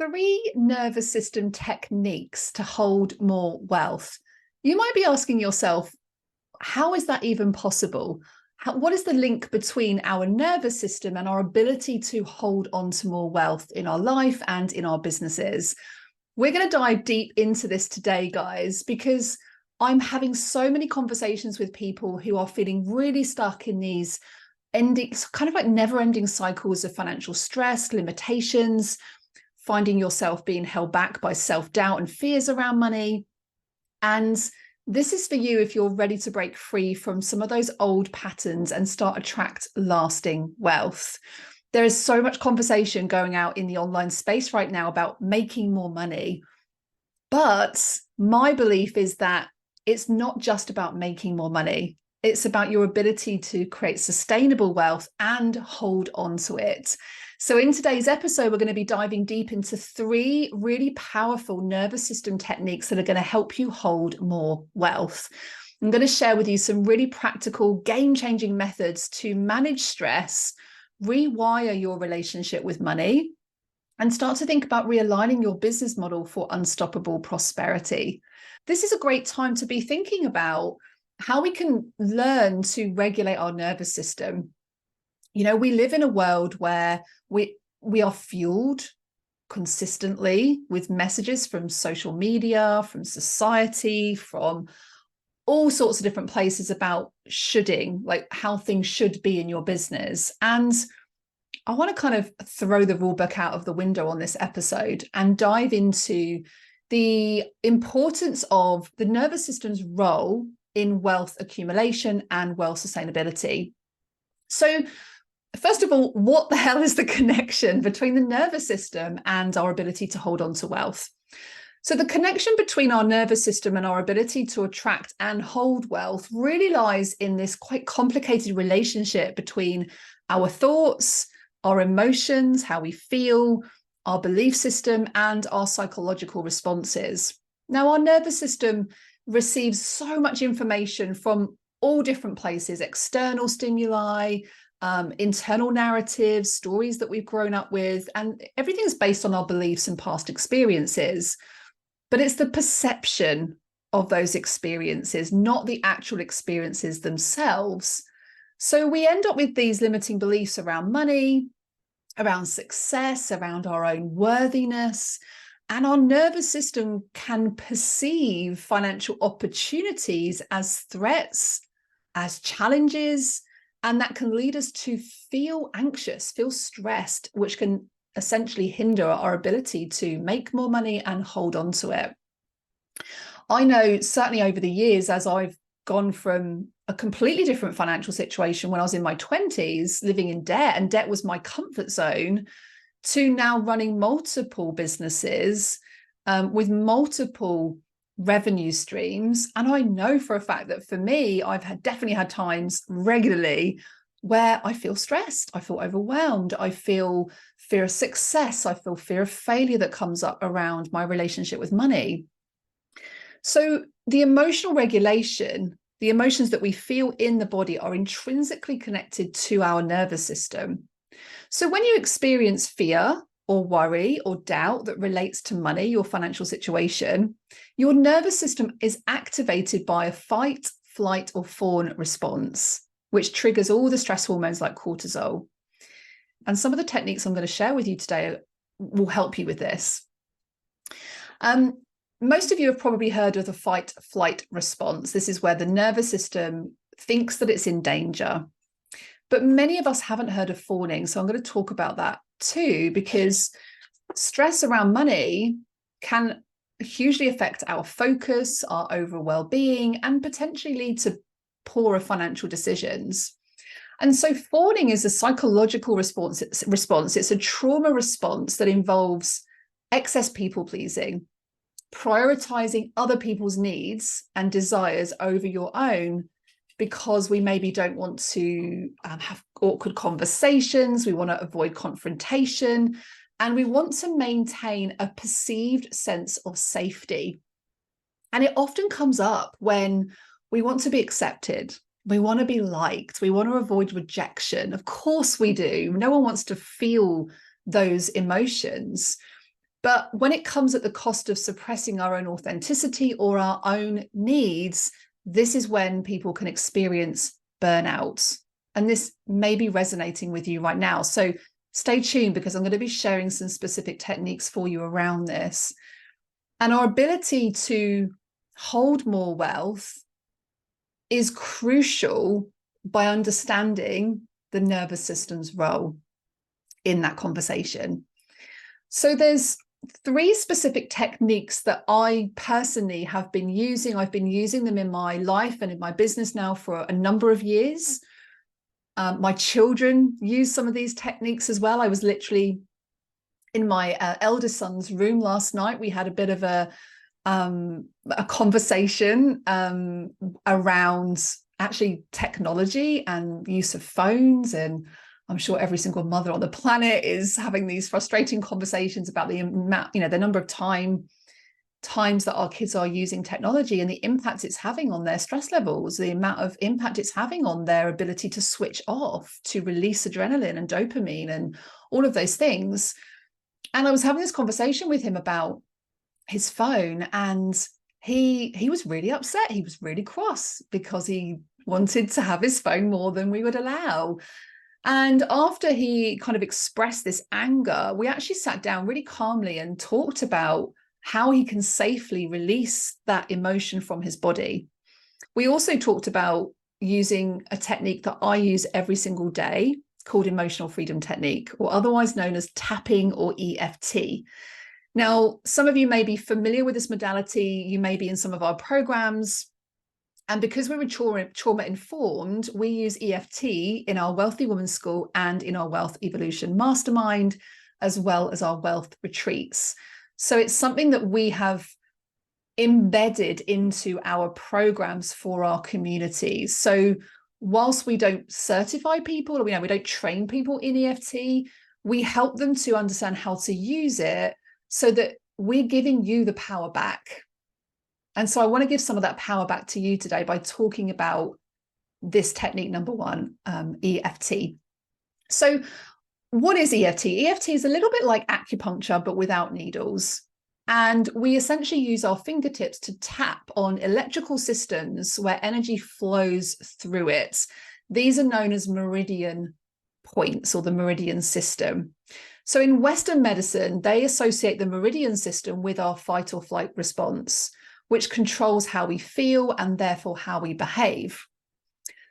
Three nervous system techniques to hold more wealth. You might be asking yourself, how is that even possible? What is the link between our nervous system and our ability to hold on to more wealth in our life and in our businesses? We're going to dive deep into this today, guys, because I'm having so many conversations with people who are feeling really stuck in these kind of like never-ending cycles of financial stress, limitations, finding yourself being held back by self-doubt and fears around money. And this is for you if you're ready to break free from some of those old patterns and start attract lasting wealth. There is so much conversation going out in the online space right now about making more money. But my belief is that it's not just about making more money. It's about your ability to create sustainable wealth and hold on to it. So in today's episode, we're going to be diving deep into three really powerful nervous system techniques that are going to help you hold more wealth. I'm going to share with you some really practical, game-changing methods to manage stress, rewire your relationship with money, and start to think about realigning your business model for unstoppable prosperity. This is a great time to be thinking about how we can learn to regulate our nervous system. You know, we live in a world where we are fueled consistently with messages from social media, from society, from all sorts of different places about shoulding, like how things should be in your business. And I want to kind of throw the rule book out of the window on this episode and dive into the importance of the nervous system's role in wealth accumulation and wealth sustainability. So first of all, what the hell is the connection between the nervous system and our ability to hold on to wealth? So the connection between our nervous system and our ability to attract and hold wealth really lies in this quite complicated relationship between our thoughts, our emotions, how we feel, our belief system, and our psychological responses. Now, our nervous system receives so much information from all different places, external stimuli, internal narratives, stories that we've grown up with, and everything's based on our beliefs and past experiences. But it's the perception of those experiences, not the actual experiences themselves. So we end up with these limiting beliefs around money, around success, around our own worthiness. And our nervous system can perceive financial opportunities as threats, as challenges, and that can lead us to feel anxious, feel stressed, which can essentially hinder our ability to make more money and hold on to it. I know certainly over the years, as I've gone from a completely different financial situation when I was in my 20s, living in debt, and debt was my comfort zone, to now running multiple businesses with multiple revenue streams. And I know for a fact that for me, I've definitely had times regularly where I feel stressed, I feel overwhelmed, I feel fear of success, I feel fear of failure that comes up around my relationship with money. So the emotional regulation, the emotions that we feel in the body, are intrinsically connected to our nervous system. So when you experience fear or worry or doubt that relates to money, your financial situation, your nervous system is activated by a fight, flight, or fawn response, which triggers all the stress hormones like cortisol. And some of the techniques I'm going to share with you today will help you with this. Most of you have probably heard of the fight, flight response. This is where the nervous system thinks that it's in danger. But many of us haven't heard of fawning. So I'm going to talk about that too, because stress around money can hugely affect our focus, our overall well-being, and potentially lead to poorer financial decisions. And so fawning is a psychological response. It's a trauma response that involves excess people-pleasing, prioritizing other people's needs and desires over your own, because we maybe don't want to have awkward conversations, we want to avoid confrontation, and we want to maintain a perceived sense of safety. And it often comes up when we want to be accepted, we want to be liked, we want to avoid rejection. Of course we do. No one wants to feel those emotions. But when it comes at the cost of suppressing our own authenticity or our own needs, this is when people can experience burnout. And this may be resonating with you right now. So stay tuned, because I'm going to be sharing some specific techniques for you around this. And our ability to hold more wealth is crucial by understanding the nervous system's role in that conversation. So there's 3 specific techniques that I personally have been using. I've been using them in my life and in my business now for a number of years. My children use some of these techniques as well. I was literally in my eldest son's room last night. We had a bit of a conversation around actually technology and use of phones. And I'm sure every single mother on the planet is having these frustrating conversations about the amount, the number of times that our kids are using technology and the impact it's having on their stress levels, the amount of impact it's having on their ability to switch off, to release adrenaline and dopamine and all of those things. And I was having this conversation with him about his phone, and he was really upset. He was really cross because he wanted to have his phone more than we would allow. And after he kind of expressed this anger, we actually sat down really calmly and talked about how he can safely release that emotion from his body. We also talked about using a technique that I use every single day called emotional freedom technique, or otherwise known as tapping or EFT. Now, some of you may be familiar with this modality. You may be in some of our programs. And because we were trauma informed, we use EFT in our Wealthy Woman School and in our Wealth Evolution Mastermind, as well as our wealth retreats. So it's something that we have embedded into our programs for our communities. So whilst we don't certify people, or we don't train people in EFT, we help them to understand how to use it so that we're giving you the power back. And so I want to give some of that power back to you today by talking about this technique number 1, EFT. So what is EFT? EFT is a little bit like acupuncture, but without needles. And we essentially use our fingertips to tap on electrical systems where energy flows through it. These are known as meridian points, or the meridian system. So in Western medicine, they associate the meridian system with our fight or flight response, which controls how we feel and therefore how we behave.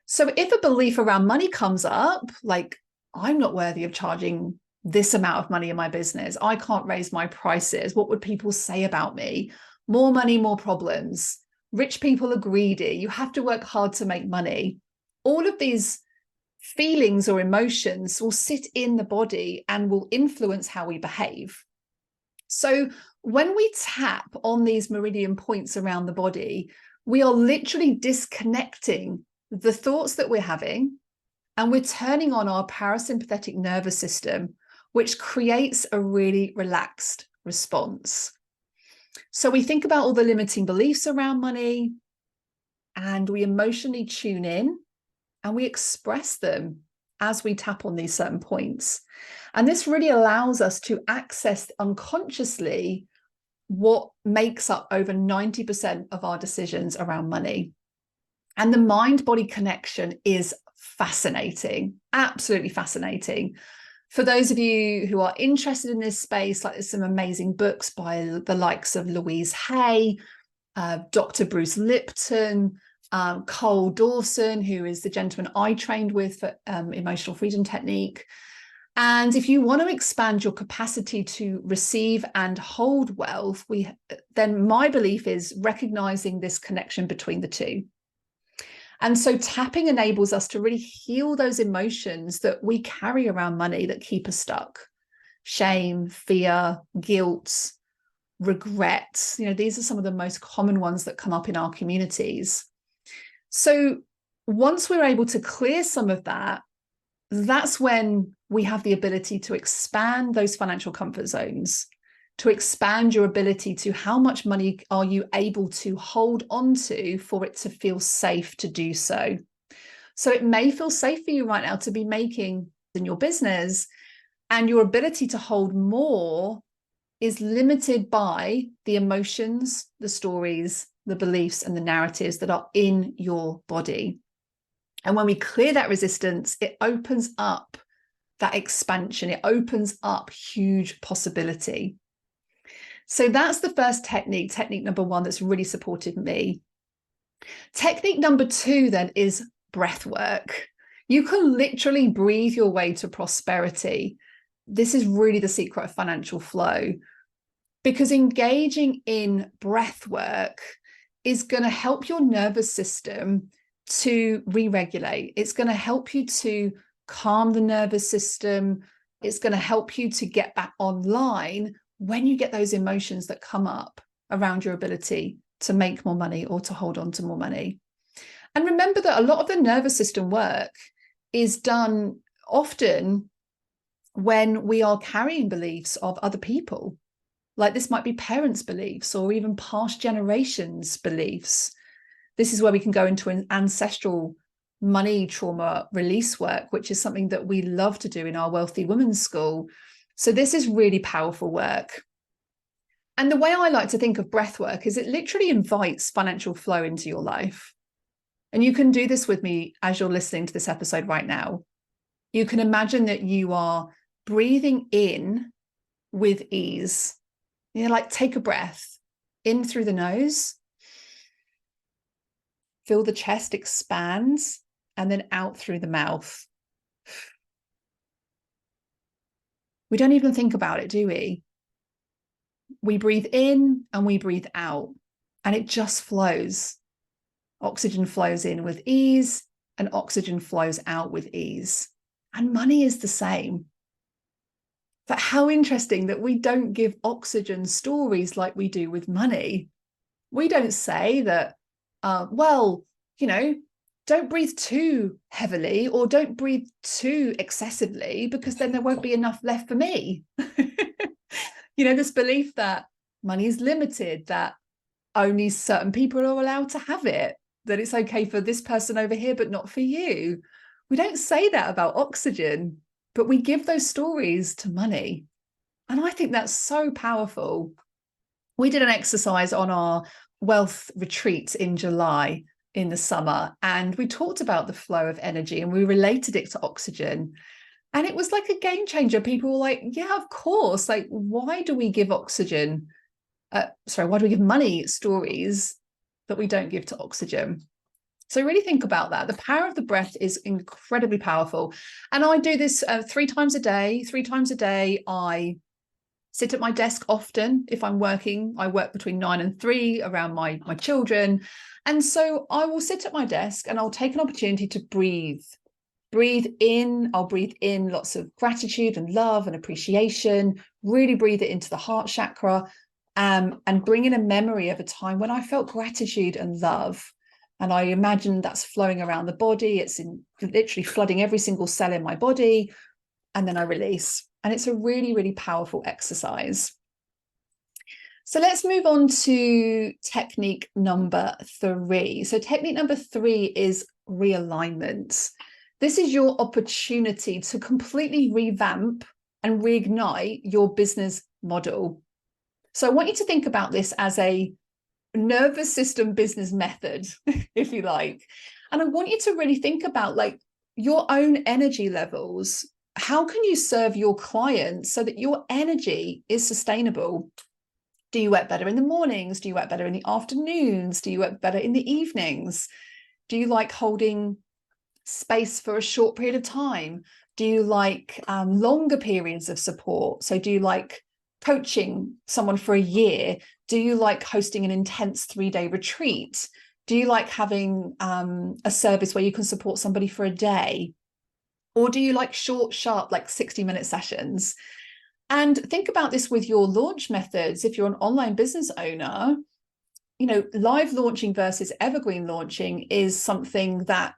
So if a belief around money comes up, like, I'm not worthy of charging this amount of money in my business, I can't raise my prices, what would people say about me? More money, more problems. Rich people are greedy. You have to work hard to make money. All of these feelings or emotions will sit in the body and will influence how we behave. So when we tap on these meridian points around the body, we are literally disconnecting the thoughts that we're having, and we're turning on our parasympathetic nervous system, which creates a really relaxed response. So we think about all the limiting beliefs around money, and we emotionally tune in and we express them as we tap on these certain points. And this really allows us to access unconsciously what makes up over 90% of our decisions around money. And the mind-body connection is fascinating, absolutely fascinating. For those of you who are interested in this space, like, there's some amazing books by the likes of Louise Hay, Dr. Bruce Lipton, Cole Dawson, who is the gentleman I trained with for emotional freedom technique. And if you want to expand your capacity to receive and hold wealth, then my belief is recognizing this connection between the two. And so tapping enables us to really heal those emotions that we carry around money that keep us stuck. Shame, fear, guilt, regret. These are some of the most common ones that come up in our communities. So once we're able to clear some of that, that's when we have the ability to expand those financial comfort zones, to expand your ability to how much money are you able to hold on to for it to feel safe to do so. So it may feel safe for you right now to be making in your business, and your ability to hold more is limited by the emotions, the stories, the beliefs, and the narratives that are in your body. And when we clear that resistance, it opens up that expansion. It opens up huge possibility. So that's the first technique, technique number one, that's really supported me. Technique number two then is breath work. You can literally breathe your way to prosperity. This is really the secret of financial flow, because engaging in breath work is going to help your nervous system to re-regulate. It's going to help you to calm the nervous system. It's going to help you to get back online when you get those emotions that come up around your ability to make more money or to hold on to more money. And remember that a lot of the nervous system work is done often when we are carrying beliefs of other people. Like this might be parents' beliefs or even past generations' beliefs. This is where we can go into an ancestral money trauma release work, which is something that we love to do in our Wealthy Women's School. So this is really powerful work. And the way I like to think of breath work is it literally invites financial flow into your life. And you can do this with me as you're listening to this episode right now. You can imagine that you are breathing in with ease. You know, like take a breath in through the nose, feel the chest expand, and then out through the mouth. We don't even think about it, do we? We breathe in and we breathe out, and it just flows. Oxygen flows in with ease and oxygen flows out with ease. And money is the same. But how interesting that we don't give oxygen stories like we do with money. We don't say that, well, you know, don't breathe too heavily or don't breathe too excessively, because then there won't be enough left for me. You know, this belief that money is limited, that only certain people are allowed to have it, that it's okay for this person over here, but not for you. We don't say that about oxygen, but we give those stories to money. And I think that's so powerful. We did an exercise on our wealth retreat in July in the summer, and we talked about the flow of energy and we related it to oxygen. And it was like a game changer. People were like, yeah, of course. Like, why do we give oxygen? Why do we give money stories that we don't give to oxygen? So really think about that. The power of the breath is incredibly powerful. And I do this 3 times a day. 3 times a day, I sit at my desk often. If I'm working, I work between 9 and 3 around my children. And so I will sit at my desk and I'll take an opportunity to breathe. Breathe in. I'll breathe in lots of gratitude and love and appreciation. Really breathe it into the heart chakra, and bring in a memory of a time when I felt gratitude and love. And I imagine that's flowing around the body. It's literally flooding every single cell in my body. And then I release. And it's a really, really powerful exercise. So let's move on to technique number 3. So technique number 3 is realignment. This is your opportunity to completely revamp and reignite your business model. So I want you to think about this as a nervous system business method, if you like. And I want you to really think about like your own energy levels. How can you serve your clients so that your energy is sustainable? Do you work better in the mornings? Do you work better in the afternoons? Do you work better in the evenings? Do you like holding space for a short period of time? Do you like longer periods of support? So do you like coaching someone for a year? Do you like hosting an intense 3-day retreat? Do you like having a service where you can support somebody for a day? Or do you like short, sharp, like 60-minute sessions? And think about this with your launch methods. If you're an online business owner, you know, live launching versus evergreen launching is something that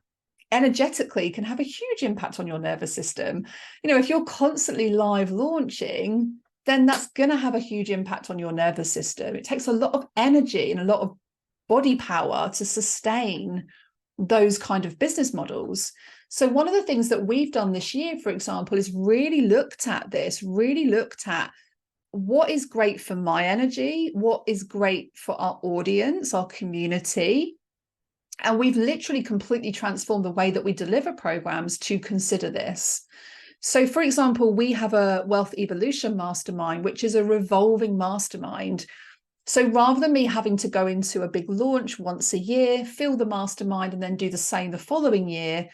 energetically can have a huge impact on your nervous system. You know, if you're constantly live launching, then that's going to have a huge impact on your nervous system. It takes a lot of energy and a lot of body power to sustain those kind of business models. So one of the things that we've done this year, for example, is really looked at what is great for my energy, what is great for our audience, our community. And we've literally completely transformed the way that we deliver programs to consider this. So, for example, we have a Wealth Evolution Mastermind, which is a revolving mastermind. So rather than me having to go into a big launch once a year, fill the mastermind, and then do the same the following year,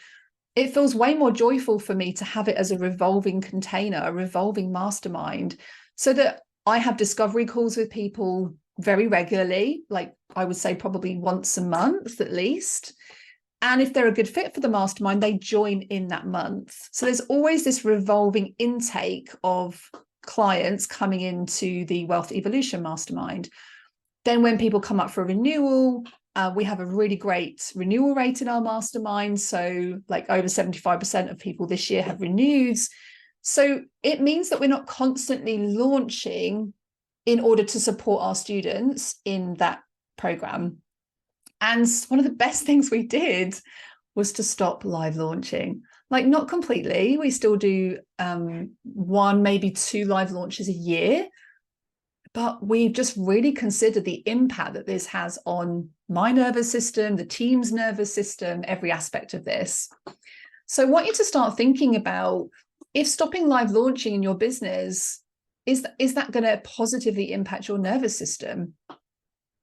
it feels way more joyful for me to have it as a revolving container, a revolving mastermind, so that I have discovery calls with people very regularly, like I would say probably once a month at least. And if they're a good fit for the mastermind, they join in that month. So there's always this revolving intake of clients coming into the Wealth Evolution Mastermind. Then when people come up for a renewal, we have a really great renewal rate in our mastermind. So like over 75% of people this year have renewed. So it means that we're not constantly launching in order to support our students in that program. And one of the best things we did was to stop live launching. Like, not completely. We still do one, maybe two live launches a year. But we've just really considered the impact that this has on my nervous system, the team's nervous system, every aspect of this. So I want you to start thinking about, if stopping live launching in your business, is that going to positively impact your nervous system?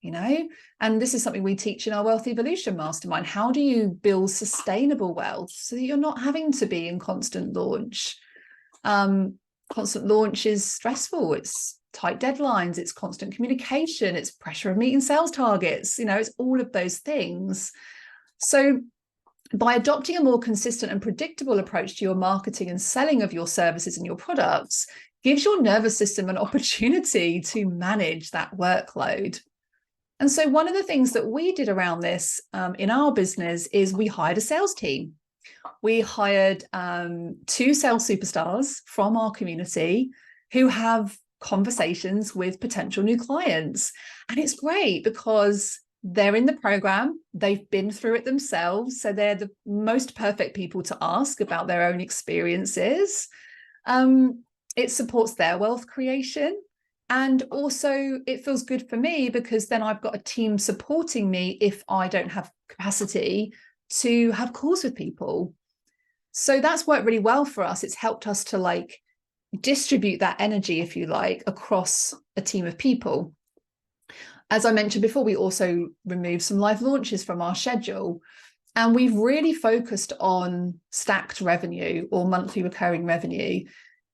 You know, and this is something we teach in our Wealth Evolution Mastermind. How do you build sustainable wealth so that you're not having to be in constant launch? Constant launch is stressful. It's tight deadlines. It's constant communication. It's pressure of meeting sales targets. You know, it's all of those things. So by adopting a more consistent and predictable approach to your marketing and selling of your services and your products, gives your nervous system an opportunity to manage that workload. And so one of the things that we did around this in our business is we hired a sales team. We hired two sales superstars from our community who have conversations with potential new clients. And it's great because they're in the program, they've been through it themselves, so they're the most perfect people to ask about their own experiences. It supports their wealth creation. And also it feels good for me because then I've got a team supporting me if I don't have capacity to have calls with people. So that's worked really well for us. It's helped us to like distribute that energy, if you like, across a team of people. As I mentioned before, we also removed some live launches from our schedule. And we've really focused on stacked revenue or monthly recurring revenue,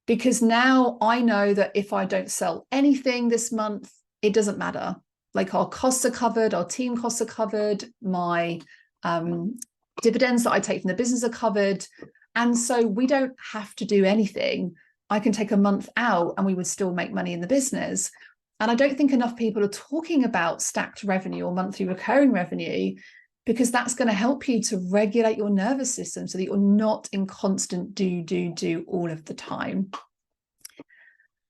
because now I know that if I don't sell anything this month, it doesn't matter. Like, our costs are covered, our team costs are covered, my dividends that I take from the business are covered. And so we don't have to do anything. I can take a month out and we would still make money in the business. And I don't think enough people are talking about stacked revenue or monthly recurring revenue, because that's going to help you to regulate your nervous system so that you're not in constant do all of the time.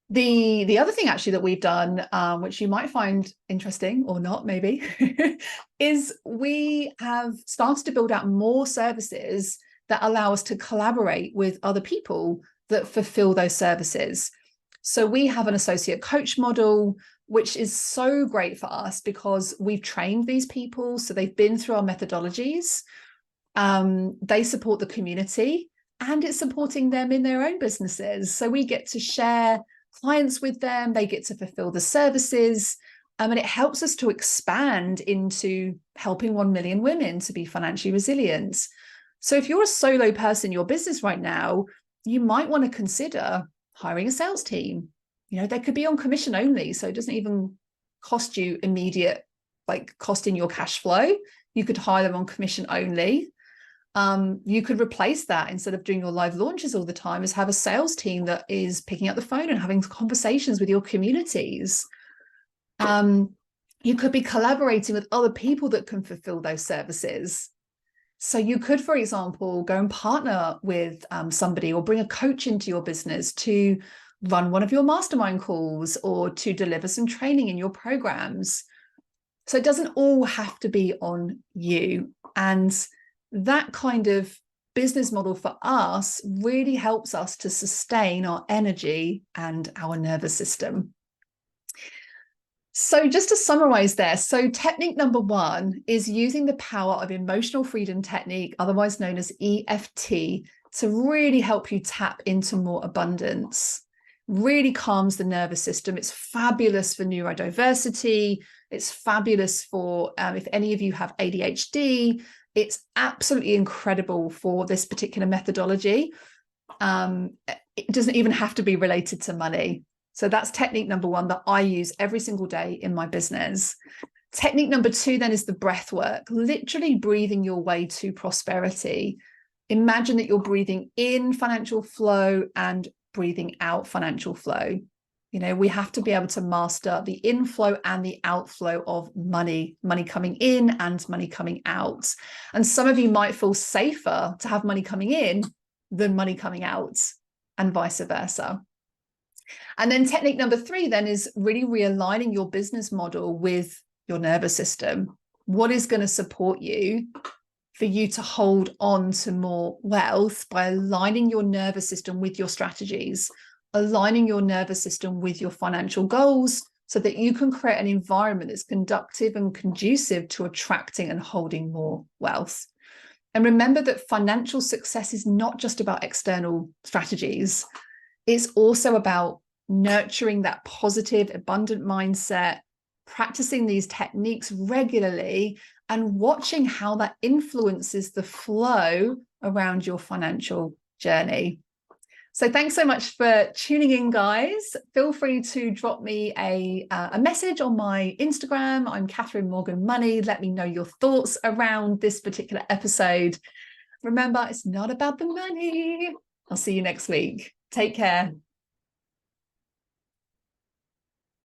The other thing actually that we've done, which you might find interesting or not maybe, is we have started to build out more services that allow us to collaborate with other people that fulfill those services. So we have an associate coach model, which is so great for us because we've trained these people. So they've been through our methodologies. They support the community and it's supporting them in their own businesses. So we get to share clients with them. They get to fulfill the services. And it helps us to expand into helping 1 million women to be financially resilient. So if you're a solo person in your business right now, you might want to consider hiring a sales team. You know, they could be on commission only, so it doesn't even cost you immediate, like, cost in your cash flow. You could hire them on commission only. You could replace that, instead of doing your live launches all the time, is have a sales team that is picking up the phone and having conversations with your communities. You could be collaborating with other people that can fulfill those services. So you could, for example, go and partner with somebody or bring a coach into your business to run one of your mastermind calls or to deliver some training in your programs. So it doesn't all have to be on you. And that kind of business model for us really helps us to sustain our energy and our nervous system. So just to summarize there, so technique number one is using the power of emotional freedom technique, otherwise known as EFT, to really help you tap into more abundance. Really calms the nervous system. It's fabulous for neurodiversity. It's fabulous for if any of you have ADHD. It's absolutely incredible for this particular methodology. It doesn't even have to be related to money. So that's technique number one that I use every single day in my business. Technique number two then is the breath work, literally breathing your way to prosperity. Imagine that you're breathing in financial flow and breathing out financial flow. You know, we have to be able to master the inflow and the outflow of money coming in and money coming out. And some of you might feel safer to have money coming in than money coming out, and vice versa. And then technique number three then is really realigning your business model with your nervous system. What is going to support you for you to hold on to more wealth by aligning your nervous system with your strategies, aligning your nervous system with your financial goals, so that you can create an environment that's conducive and conducive to attracting and holding more wealth. And remember that financial success is not just about external strategies. It's also about nurturing that positive, abundant mindset, practicing these techniques regularly, and watching how that influences the flow around your financial journey. So thanks so much for tuning in, guys. Feel free to drop me a message on my Instagram. I'm Catherine Morgan Money. Let me know your thoughts around this particular episode. Remember, it's not about the money. I'll see you next week. Take care.